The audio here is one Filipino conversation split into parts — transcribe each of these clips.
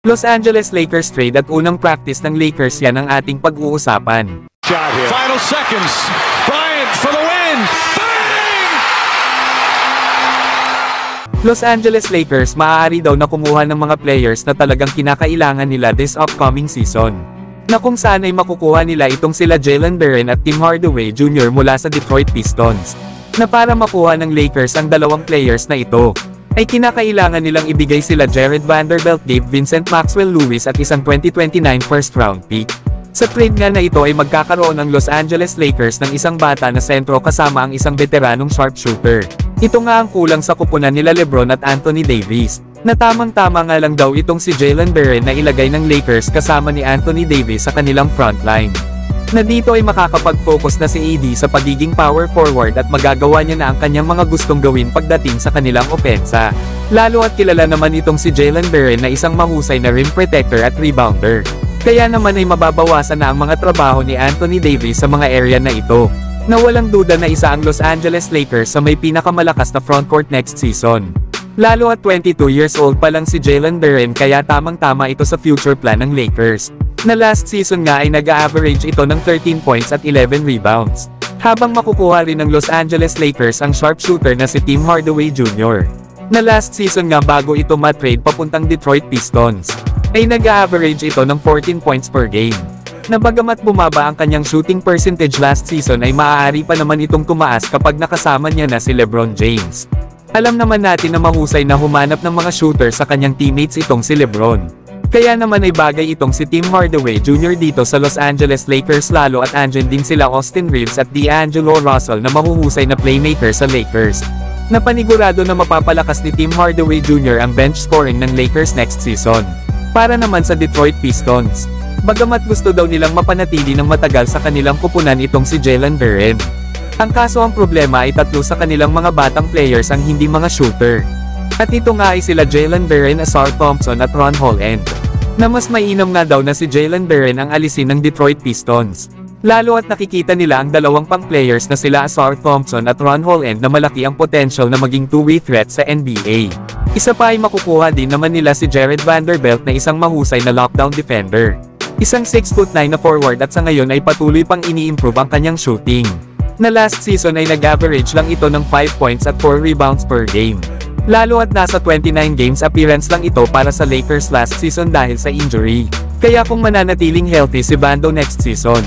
Los Angeles Lakers trade at unang practice ng Lakers, yan ang ating pag-uusapan. Final seconds. Bryant for the win. Bang! Los Angeles Lakers maaari daw na kumuha ng mga players na talagang kinakailangan nila this upcoming season, na kung saan ay makukuha nila itong sila Jalen Duren at Tim Hardaway Jr. mula sa Detroit Pistons, na para makuha ng Lakers ang dalawang players na ito, ay kinakailangan nilang ibigay sila Jared Vanderbilt, Gabe Vincent, Maxwell Lewis at isang 2029 first round pick. Sa trade nga na ito ay magkakaroon ng Los Angeles Lakers ng isang bata na sentro kasama ang isang veteranong sharpshooter. Ito nga ang kulang sa kupunan nila LeBron at Anthony Davis, na tamang-tama nga lang daw itong si Jalen Duren na ilagay ng Lakers kasama ni Anthony Davis sa kanilang frontline. Na dito ay makakapag-focus na si AD sa pagiging power forward at magagawa niya na ang kanyang mga gustong gawin pagdating sa kanilang opensa. Lalo at kilala naman itong si Jalen Duren na isang mahusay na rim protector at rebounder. Kaya naman ay mababawasan na ang mga trabaho ni Anthony Davis sa mga area na ito, na walang duda na isa ang Los Angeles Lakers sa may pinakamalakas na frontcourt next season. Lalo at 22 years old pa lang si Jalen Duren, kaya tamang-tama ito sa future plan ng Lakers, na last season nga ay nag-a-average ito ng 13 points at 11 rebounds. Habang makukuha rin ng Los Angeles Lakers ang sharpshooter na si Tim Hardaway Jr., na last season nga bago ito matrade papuntang Detroit Pistons, ay nag-a-average ito ng 14 points per game. Na bagamat bumaba ang kanyang shooting percentage last season ay maaari pa naman itong tumaas kapag nakasama niya na si LeBron James. Alam naman natin na mahusay na humanap ng mga shooter sa kanyang teammates itong si LeBron. Kaya naman ay bagay itong si Tim Hardaway Jr. dito sa Los Angeles Lakers, lalo at andyan din sila Austin Reeves at D'Angelo Russell na mahuhusay na playmaker sa Lakers, na panigurado na mapapalakas ni Tim Hardaway Jr. ang bench scoring ng Lakers next season. Para naman sa Detroit Pistons, bagamat gusto daw nilang mapanatili ng matagal sa kanilang kupunan itong si Jalen Duren, ang kaso ang problema ay tatlo sa kanilang mga batang players ang hindi mga shooter. At ito nga ay sila Jalen Duren, Ausar Thompson at Ron Holland, na mas mainam nga daw na si Jalen Duren ang alisin ng Detroit Pistons. Lalo at nakikita nila ang dalawang pang players na sila Ausar Thompson at Ron Holland na malaki ang potential na maging two-way threat sa NBA. Isa pa ay makukuha din naman nila si Jared Vanderbilt na isang mahusay na lockdown defender. Isang 6'9" na forward at sa ngayon ay patuloy pang ini-improve ang kanyang shooting, na last season ay nag-average lang ito ng 5 points at 4 rebounds per game. Lalo at nasa 29 games appearance lang ito para sa Lakers last season dahil sa injury. Kaya kung mananatiling healthy si Vando next season,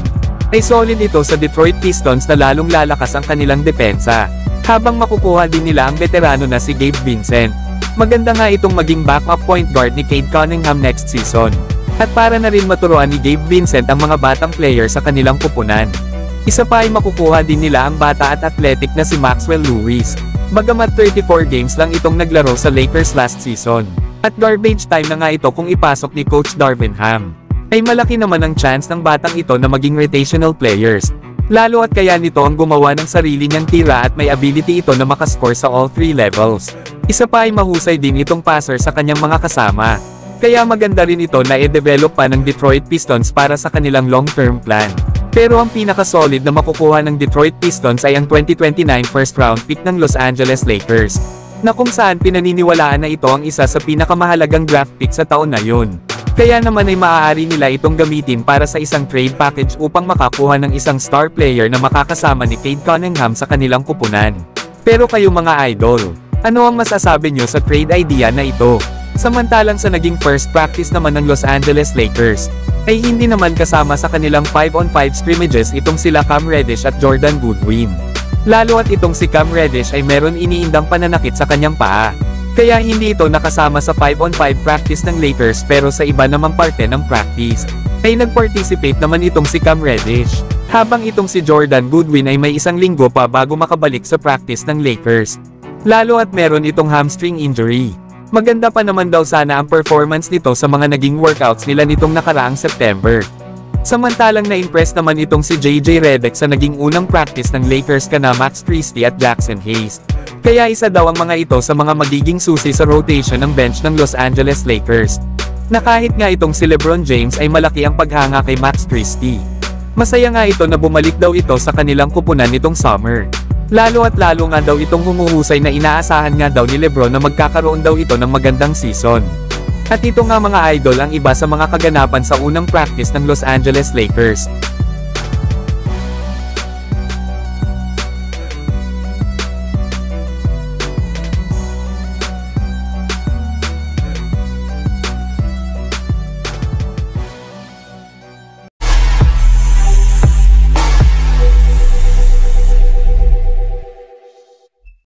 ay solid ito sa Detroit Pistons na lalong lalakas ang kanilang depensa, habang makukuha din nila ang veterano na si Gabe Vincent. Maganda nga itong maging backup point guard ni Cade Cunningham next season, at para na rin maturuan ni Gabe Vincent ang mga batang player sa kanilang kupunan. Isa pa ay makukuha din nila ang bata at athletic na si Maxwell Lewis. Bagamat 34 games lang itong naglaro sa Lakers last season, at garbage time na nga ito kung ipasok ni Coach Darvin Ham, ay malaki naman ang chance ng batang ito na maging rotational players. Lalo at kaya nito ang gumawa ng sarili niyang tira at may ability ito na makascore sa all 3 levels. Isa pa ay mahusay din itong passer sa kanyang mga kasama. Kaya maganda rin ito na i-develop pa ng Detroit Pistons para sa kanilang long-term plan. Pero ang pinaka-solid na makukuha ng Detroit Pistons ay ang 2029 first round pick ng Los Angeles Lakers, na kung saan pinaniniwalaan na ito ang isa sa pinakamahalagang draft pick sa taon na yun. Kaya naman ay maaari nila itong gamitin para sa isang trade package upang makakuha ng isang star player na makakasama ni Cade Cunningham sa kanilang kupunan. Pero kayo mga idol, ano ang masasabi nyo sa trade idea na ito? Samantalang sa naging first practice naman ng Los Angeles Lakers, ay hindi naman kasama sa kanilang 5-on-5 scrimmages itong sila Cam Reddish at Jordan Goodwin. Lalo at itong si Cam Reddish ay meron iniindang pananakit sa kanyang paa. Kaya hindi ito nakasama sa 5-on-5 practice ng Lakers, pero sa iba namang parte ng practice, ay nag-participate naman itong si Cam Reddish. Habang itong si Jordan Goodwin ay may isang linggo pa bago makabalik sa practice ng Lakers. Lalo at meron itong hamstring injury. Maganda pa naman daw sana ang performance nito sa mga naging workouts nila nitong nakaraang September. Samantalang na-impress naman itong si JJ Redick sa naging unang practice ng Lakers kana Max Christie at Jackson Hayes. Kaya isa daw ang mga ito sa mga magiging susi sa rotation ng bench ng Los Angeles Lakers. Na kahit nga itong si LeBron James ay malaki ang paghanga kay Max Christie. Masaya nga ito na bumalik daw ito sa kanilang kupunan nitong summer. Lalo at lalo nga daw itong humuhusay na inaasahan nga daw ni LeBron na magkakaroon daw ito ng magandang season. At ito nga mga idol ang iba sa mga kaganapan sa unang practice ng Los Angeles Lakers.